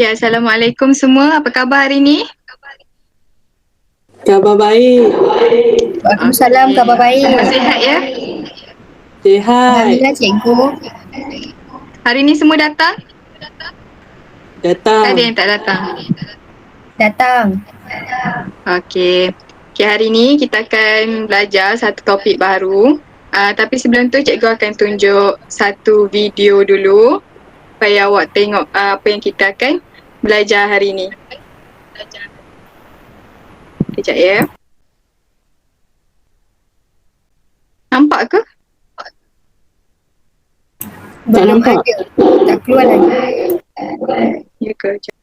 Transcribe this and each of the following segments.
Ya, Assalamualaikum semua. Apa khabar hari ni? Khabar baik. Waalaikumsalam, khabar Semua baik. sihat ya? Sihat. Alhamdulillah cikgu. Hari ni semua datang? Tak ada Datang. yang tak datang. Datang. Okey, hari ni kita akan belajar satu topik baru. Tapi sebelum tu cikgu akan tunjuk satu video dulu supaya awak tengok apa yang kita akan belajar hari ni. Kejap ya. Nampak ke? Belum nampak. ada. Tak keluar lagi. Ya ke? Sekejap.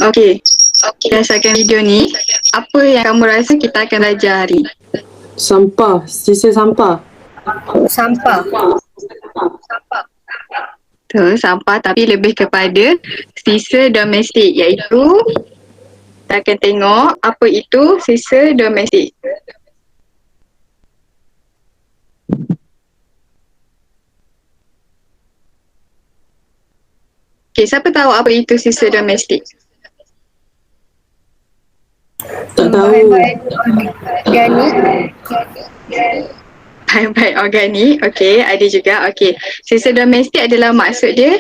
Okey, berdasarkan video ni, apa yang kamu rasa kita akan belajar hari ni? Sampah. Sisa sampah. Sampah. Betul, sampah tapi lebih kepada sisa domestik iaitu kita akan tengok apa itu sisa domestik. Okey, siapa tahu apa itu sisa domestik? Tak tahu. Bahan-bahan organik. Bahan-bahan organik, okey, ada juga. Okey, sisa domestik adalah maksud dia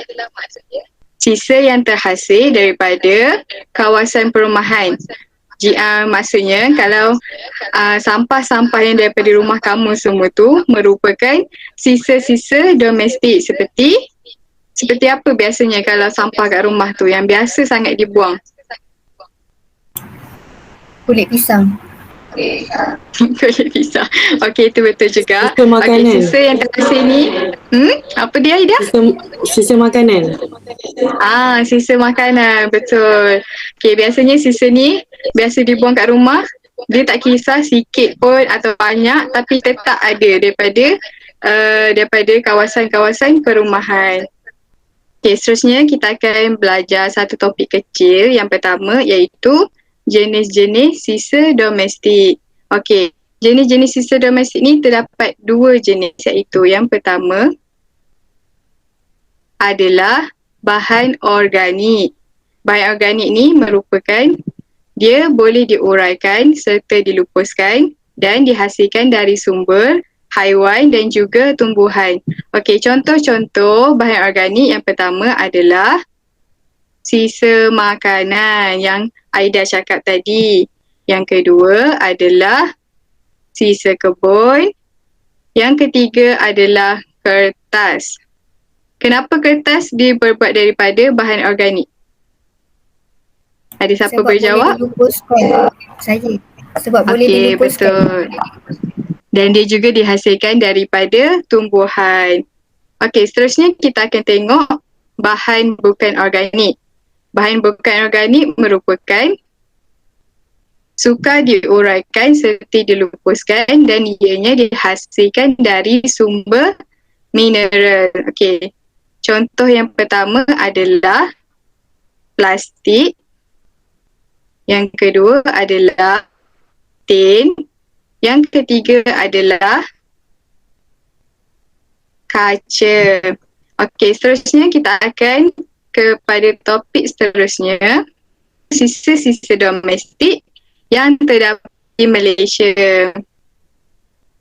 sisa yang terhasil daripada kawasan perumahan. Maksudnya kalau sampah-sampah yang daripada rumah kamu semua tu merupakan sisa-sisa domestik seperti apa biasanya kalau sampah kat rumah tu yang biasa sangat dibuang? Kulit pisang. Kulit pisang. Okey, itu betul juga. Sisa makanan. Okey, sisa yang terhasil ni, apa dia Aida? Sisa makanan. Sisa makanan, betul. Okey, biasanya sisa ni biasa dibuang kat rumah. Dia tak kisah sikit pun atau banyak tapi tetap ada daripada kawasan-kawasan perumahan. Okey, seterusnya kita akan belajar satu topik kecil. Yang pertama iaitu jenis-jenis sisa domestik. Okey, jenis-jenis sisa domestik ni terdapat dua jenis iaitu yang pertama adalah bahan organik. Bahan organik ni merupakan dia boleh diuraikan serta dilupuskan dan dihasilkan dari sumber haiwan dan juga tumbuhan. Okey, contoh-contoh bahan organik yang pertama adalah sisa makanan yang Aida cakap tadi. Yang kedua adalah sisa kebun. Yang ketiga adalah kertas. Kenapa kertas dibuat daripada bahan organik? Ada siapa Sebab boleh boleh jawab? dilupuskan. Saya. Sebab boleh Okey, dilupuskan. betul. Dan dia juga dihasilkan daripada tumbuhan. Okey, seterusnya kita akan tengok bahan bukan organik. Bahan bukan organik merupakan sukar diuraikan serta dilupuskan dan ianya dihasilkan dari sumber mineral. Okey. Contoh yang pertama adalah plastik. Yang kedua adalah tin. Yang ketiga adalah kaca. Okey, seterusnya kita akan kepada topik seterusnya. Sisa-sisa domestik yang terdapat di Malaysia.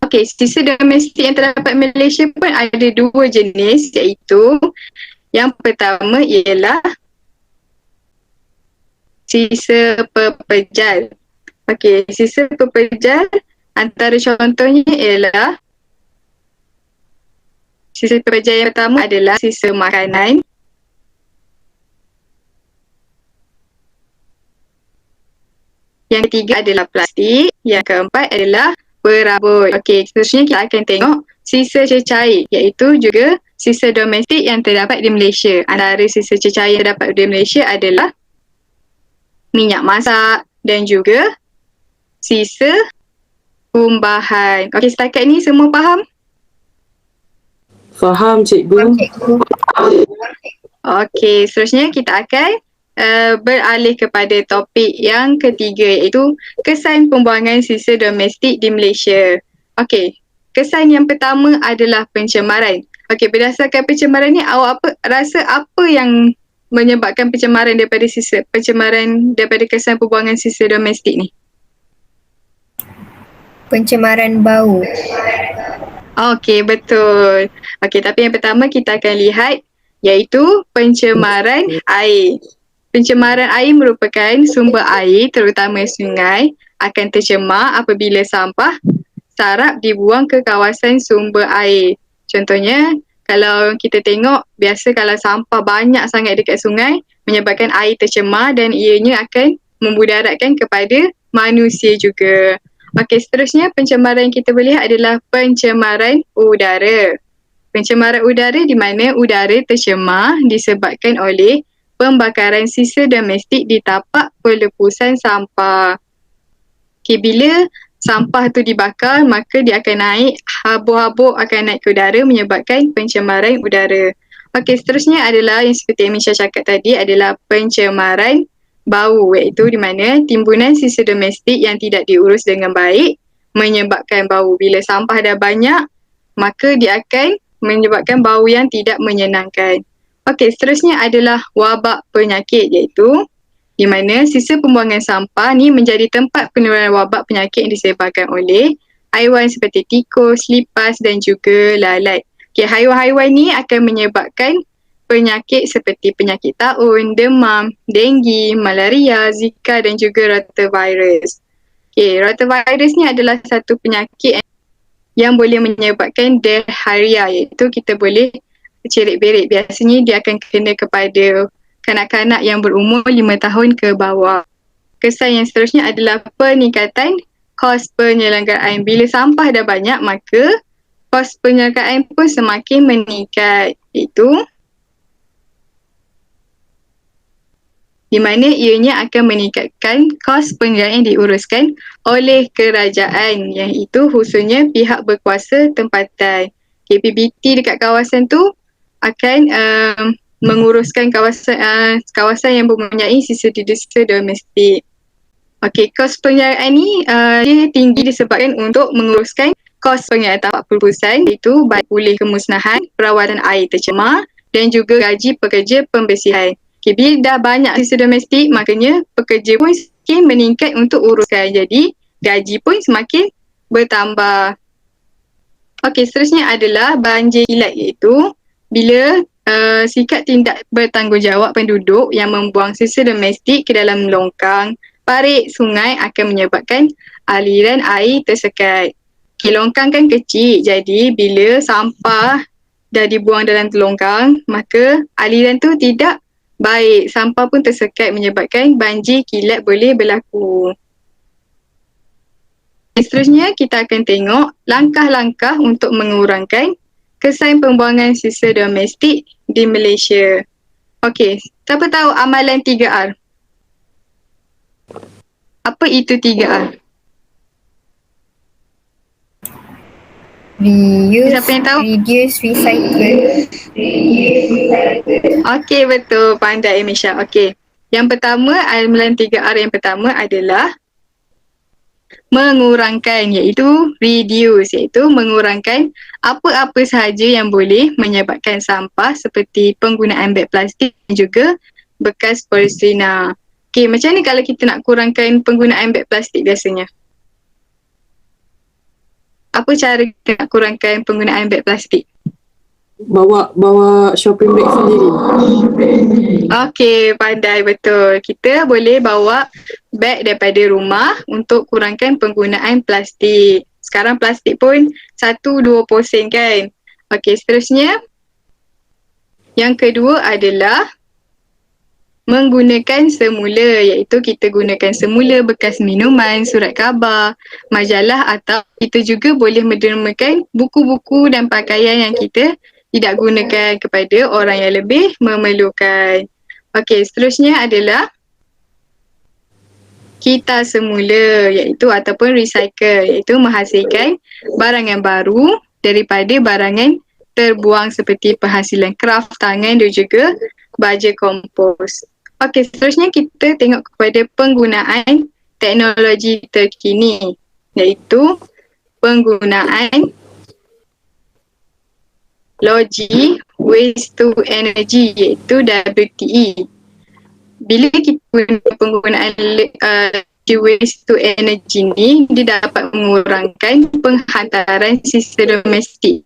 Okey, sisa domestik yang terdapat di Malaysia pun ada dua jenis, iaitu yang pertama ialah sisa pepejal. Okey, sisa pepejal antara contohnya ialah sisa pepejal yang pertama adalah sisa makanan. Yang ketiga adalah plastik. Yang keempat adalah perabot. Okey, seterusnya kita akan tengok sisa cecair, iaitu juga sisa domestik yang terdapat di Malaysia. Antara sisa cecair yang terdapat di Malaysia adalah minyak masak dan juga sisa umbahan. Okey, setakat ni semua faham? Faham cikgu. Cikgu. Okey, seterusnya kita akan beralih kepada topik yang ketiga, iaitu kesan pembuangan sisa domestik di Malaysia. Okey, kesan yang pertama adalah pencemaran. Okey, berdasarkan pencemaran ni, awak rasa apa yang menyebabkan pencemaran daripada kesan pembuangan sisa domestik ni? Pencemaran bau. Okey, betul. Okey, tapi yang pertama kita akan lihat iaitu pencemaran air. Pencemaran air merupakan sumber air terutama sungai akan tercemar apabila sampah sarap dibuang ke kawasan sumber air. Contohnya, kalau kita tengok biasa kalau sampah banyak sangat dekat sungai menyebabkan air tercemar dan ianya akan memudaratkan kepada manusia juga. Okey, seterusnya pencemaran yang kita boleh lihat adalah pencemaran udara. Pencemaran udara di mana udara tercemar disebabkan oleh pembakaran sisa domestik di tapak pelepusan sampah. Okay, bila sampah tu dibakar, maka dia akan naik, habuk-habuk akan naik ke udara menyebabkan pencemaran udara. Okey, seterusnya adalah yang seperti yang Misha cakap tadi adalah pencemaran bau, iaitu di mana timbunan sisa domestik yang tidak diurus dengan baik menyebabkan bau. Bila sampah dah banyak, maka dia akan menyebabkan bau yang tidak menyenangkan. Okey, seterusnya adalah wabak penyakit, iaitu di mana sisa pembuangan sampah ni menjadi tempat penularan wabak penyakit yang disebarkan oleh haiwan seperti tikus, lipas dan juga lalat. Okey, haiwan-haiwan ni akan menyebabkan penyakit seperti penyakit taun, demam, denggi, malaria, zika dan juga rotavirus. Okey, rotavirus ni adalah satu penyakit yang boleh menyebabkan diarrhea, iaitu kita boleh cerit-berit. Biasanya dia akan kena kepada kanak-kanak yang berumur 5 tahun ke bawah. Kesan yang seterusnya adalah peningkatan kos penyelenggaraan. Bila sampah dah banyak, maka kos penyelenggaraan pun semakin meningkat. Itu di mana ianya akan meningkatkan kos penyelenggaraan yang diuruskan oleh kerajaan, yang itu khususnya pihak berkuasa tempatan. KPBT dekat kawasan tu akan menguruskan kawasan yang mempunyai sisa domestik. Okey, kos penyelenggaraan ni dia tinggi disebabkan untuk menguruskan kos penyelenggaraan tapak pelepusan, iaitu baik pulih kemusnahan, perawatan air tercemar dan juga gaji pekerja pembersihan. Okay, bila dah banyak sisa domestik, maknanya pekerja pun semakin meningkat untuk uruskan. Jadi, gaji pun semakin bertambah. Okey, seterusnya adalah banjir kilat, iaitu bila sikap tindak bertanggungjawab penduduk yang membuang sisa domestik ke dalam longkang, parit, sungai akan menyebabkan aliran air tersekat. Okay, longkang kan kecil, jadi bila sampah dah dibuang dalam longkang, maka aliran tu tidak baik, sampah pun tersekat menyebabkan banjir kilat boleh berlaku. Seterusnya kita akan tengok langkah-langkah untuk mengurangkan kesan pembuangan sisa domestik di Malaysia. Okey, siapa tahu amalan 3R? Apa itu 3R? Reuse, Siapa yang tahu? reduce, recycle. Okey, betul. Pandai Misha. Okey. Yang pertama, amalan 3R yang pertama adalah mengurangkan, iaitu reduce, iaitu mengurangkan apa-apa sahaja yang boleh menyebabkan sampah seperti penggunaan beg plastik dan juga bekas polistirena. Okey, macam ni kalau kita nak kurangkan penggunaan beg plastik biasanya? Apa cara kita nak kurangkan penggunaan beg plastik? Bawa shopping bag sendiri. Okey, pandai betul. Kita boleh bawa beg daripada rumah untuk kurangkan penggunaan plastik. Sekarang plastik pun 1-2% kan. Okey, seterusnya. Yang kedua adalah menggunakan semula, iaitu kita gunakan semula bekas minuman, surat khabar, majalah atau kita juga boleh mendermakan buku-buku dan pakaian yang kita tidak gunakan kepada orang yang lebih memerlukan. Okey, seterusnya adalah kita semula, iaitu ataupun recycle, iaitu menghasilkan barangan baru daripada barangan terbuang seperti penghasilan kraft tangan dan juga baja kompos. Okey, seterusnya kita tengok kepada penggunaan teknologi terkini, iaitu penggunaan logi waste to energy, iaitu WTE. Bila kita guna penggunaan logi waste to energy ni, dia dapat mengurangkan penghantaran sisa domestik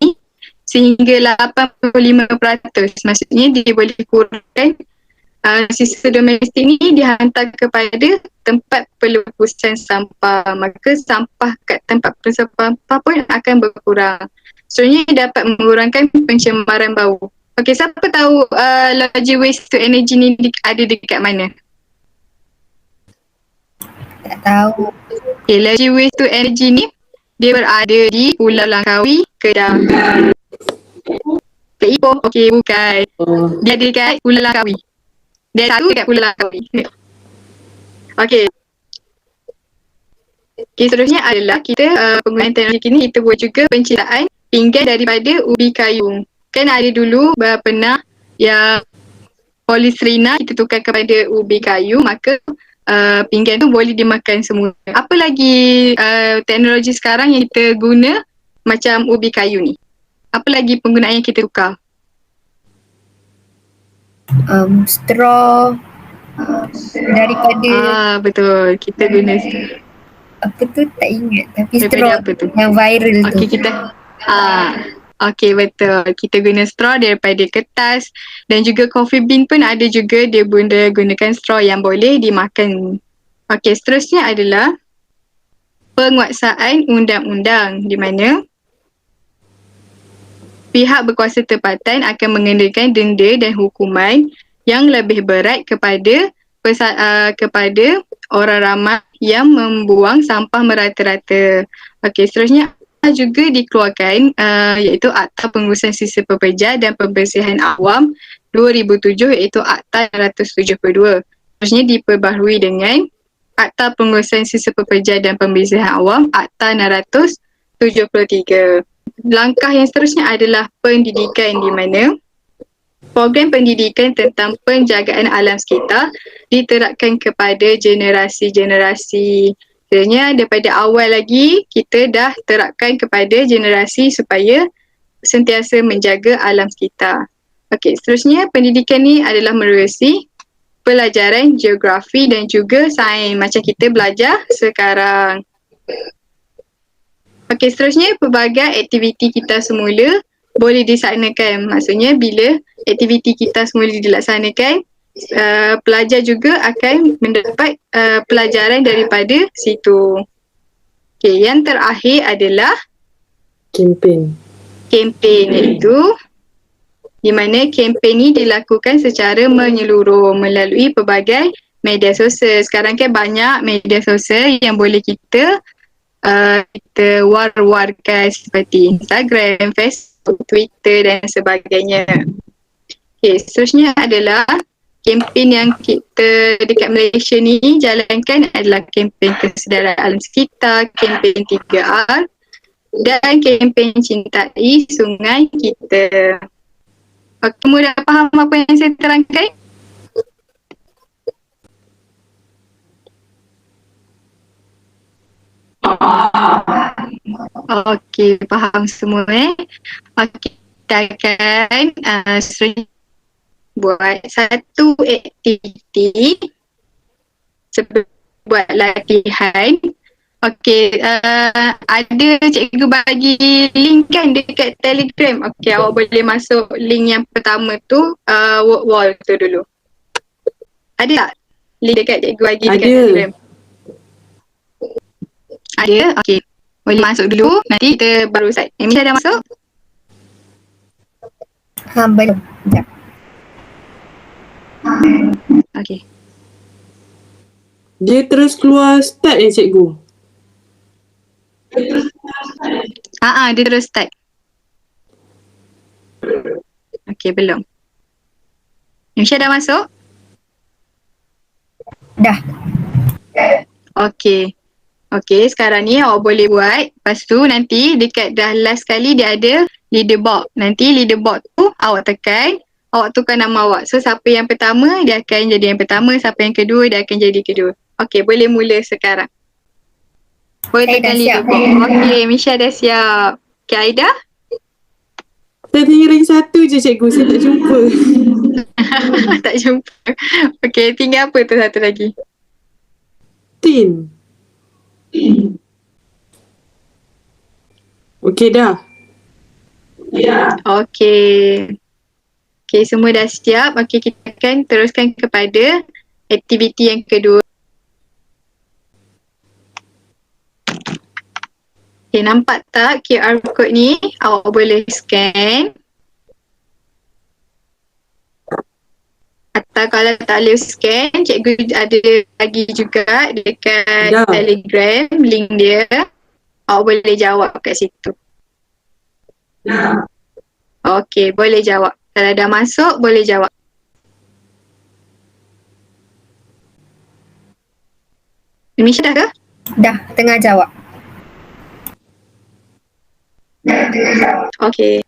sehingga 85%. Maksudnya dia boleh kurangkan sisa domestik ni dihantar kepada tempat pelupusan sampah. Maka sampah kat tempat pelupusan sampah pun akan berkurang. Sebenarnya dapat mengurangkan pencemaran bau. Okey, siapa tahu logi waste to energy ni ada dekat mana? Tak tahu. Okay, logi waste to energy ni dia berada di Pulau Langkawi, Kedah. Kat Ipoh? Okey, bukan. Dia ada dekat Pulau Langkawi. Dia satu dekat Pulau Langkawi. Okey. Okey, seterusnya adalah kita penggunaan teknologi ni kita buat juga penciptaan pinggan daripada ubi kayu. Kan ada dulu pernah yang polistirena kita tukar kepada ubi kayu, maka pinggan tu boleh dimakan semua. Apa lagi teknologi sekarang yang kita guna macam ubi kayu ni? Apa lagi penggunaan yang kita tukar? Straw daripada betul. Kita guna apa tu tak ingat, tapi daripada straw apa tu? yang viral tu. Okey, kita okey, betul. Kita guna straw daripada kertas dan juga coffee bean pun ada juga dia gunakan straw yang boleh dimakan. Okey, seterusnya adalah penguasaan undang-undang di mana pihak berkuasa tempatan akan mengenakan denda dan hukuman yang lebih berat kepada orang ramai yang membuang sampah merata-rata. Okey, seterusnya juga dikeluarkan iaitu Akta Pengurusan Sisa Pekerja dan Pembersihan Awam 2007, iaitu Akta 172. Seterusnya diperbaharui dengan Akta Pengurusan Sisa Pekerja dan Pembersihan Awam Akta 673. Langkah yang seterusnya adalah pendidikan, di mana program pendidikan tentang penjagaan alam sekitar diterapkan kepada generasi-generasi. Sebenarnya daripada awal lagi kita dah terapkan kepada generasi supaya sentiasa menjaga alam sekitar. Okey, seterusnya pendidikan ni adalah menerusi pelajaran geografi dan juga sains macam kita belajar sekarang. Okey, seterusnya pelbagai aktiviti kita semula boleh dilaksanakan. Maksudnya bila aktiviti kita semula dilaksanakan, pelajar juga akan mendapat pelajaran daripada situ. Okey, yang terakhir adalah Kempen iaitu di mana kempen ni dilakukan secara menyeluruh melalui pelbagai media sosial. Sekarang kan banyak media sosial yang boleh kita war-warkan seperti Instagram, Facebook, Twitter dan sebagainya. Okay, seterusnya adalah kempen yang kita dekat Malaysia ni jalankan adalah kempen kesedaran alam sekitar, kempen 3R dan kempen cintai sungai kita. Kamu dah faham apa yang saya terangkan? Okey, faham semua Okey, kita akan buat satu aktiviti buat latihan. Okey, ada cikgu bagi link kan dekat Telegram. Okey, awak boleh masuk link yang pertama tu, work wall tu dulu. Ada tak link dekat cikgu bagi dekat Telegram? Ada? Okey. Boleh masuk dulu, nanti kita baru start. Misha dah masuk? Belum. Sekejap. Okey. Dia terus keluar start cikgu? Dia terus start. Okey, belum. Misha dah masuk? Dah. Okey. Okey, sekarang ni awak boleh buat. Lepas tu nanti dekat dah last kali dia ada leaderboard. Nanti leaderboard tu awak tekan, awak tukar nama awak. So siapa yang pertama dia akan jadi yang pertama, siapa yang kedua dia akan jadi kedua. Okey, boleh mula sekarang. Boleh Saya tekan dah siap. leaderboard. Okey, Misha dah siap. Okey, Aida? Saya tinggal lagi satu je cikgu, saya tak jumpa. Tak jumpa. Okey, tinggal apa tu satu lagi? Tin. Okey dah. Okey. Okey, semua dah siap. Okey, kita akan teruskan kepada aktiviti yang kedua. Okey, nampak tak QR code ni? Awak boleh scan. Atau kalau tak boleh scan, cikgu ada lagi juga dekat Dah. Telegram, link dia. Awak boleh jawab kat situ. Okey, boleh jawab. Kalau dah masuk, boleh jawab. Misha dah ke? Dah, tengah jawab. Okey.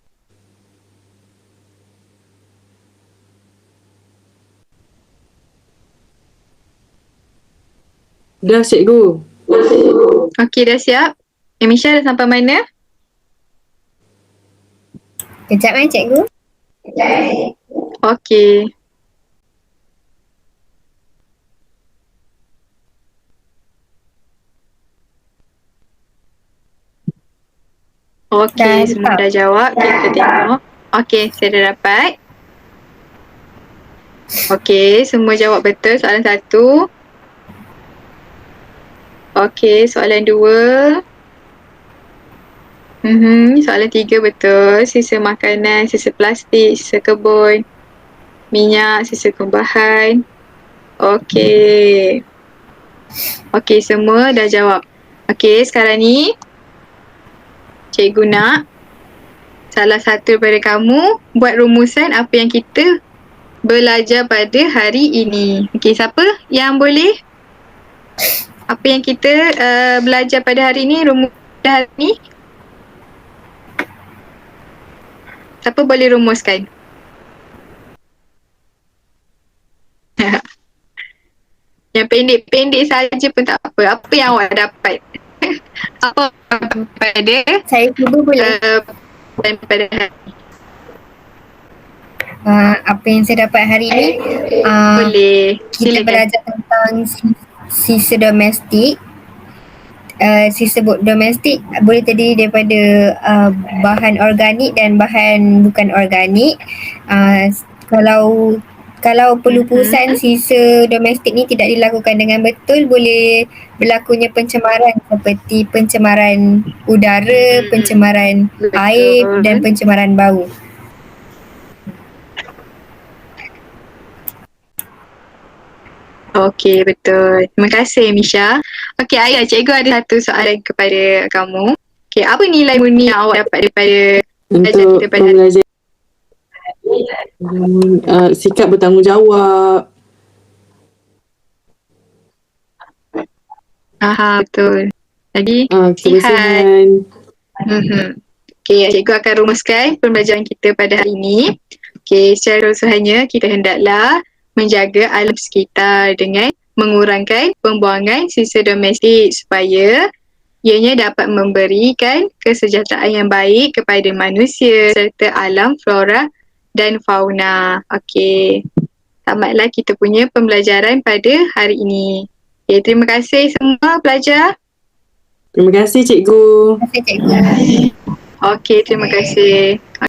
Dah cikgu. Okey, dah siap? Misha dah sampai mana? Kejap cikgu. Okey. Okey, Dah semua dapat. dah jawab. Kita tengok. Okey, saya dah dapat. Okey, semua jawab betul soalan 1. Okey, soalan 2. Soalan 3 betul. Sisa makanan, sisa plastik, sisa kebun, minyak, sisa kumbahan. Okey. Okey, semua dah jawab. Okey, sekarang ni cikgu nak salah satu daripada kamu buat rumusan apa yang kita belajar pada hari ini. Okey, siapa yang boleh? Apa yang kita belajar pada hari ini, rumusan hari ini? Siapa boleh rumuskan? Yang pendek-pendek saja pun tak apa. Apa yang awak dapat? Apa pada Saya cuba boleh. pada hari Apa yang saya dapat hari ni, boleh. kita Silakan. belajar tentang sisa domestik. Sisa domestik boleh terdiri daripada bahan organik dan bahan bukan organik. Kalau pelupusan sisa domestik ni tidak dilakukan dengan betul, boleh berlakunya pencemaran seperti pencemaran udara, pencemaran Betul. air dan pencemaran bau. Okey, betul. Terima kasih Misha. Okey Ayah, cikgu ada satu soalan kepada kamu. Okey, apa nilai murni yang awak dapat daripada belajar Untuk kita pada hari pembelajaran sikap bertanggungjawab. betul. Jadi sihat. Kebersihan. Okey, cikgu akan rumuskan pembelajaran kita pada hari ini. Okey, secara keseluruhannya kita hendaklah menjaga alam sekitar dengan mengurangkan pembuangan sisa domestik supaya ianya dapat memberikan kesejahteraan yang baik kepada manusia serta alam flora dan fauna. Okey, tamatlah kita punya pembelajaran pada hari ini. Okey, terima kasih semua pelajar. Terima kasih cikgu. Terima kasih cikgu. Okey, terima kasih.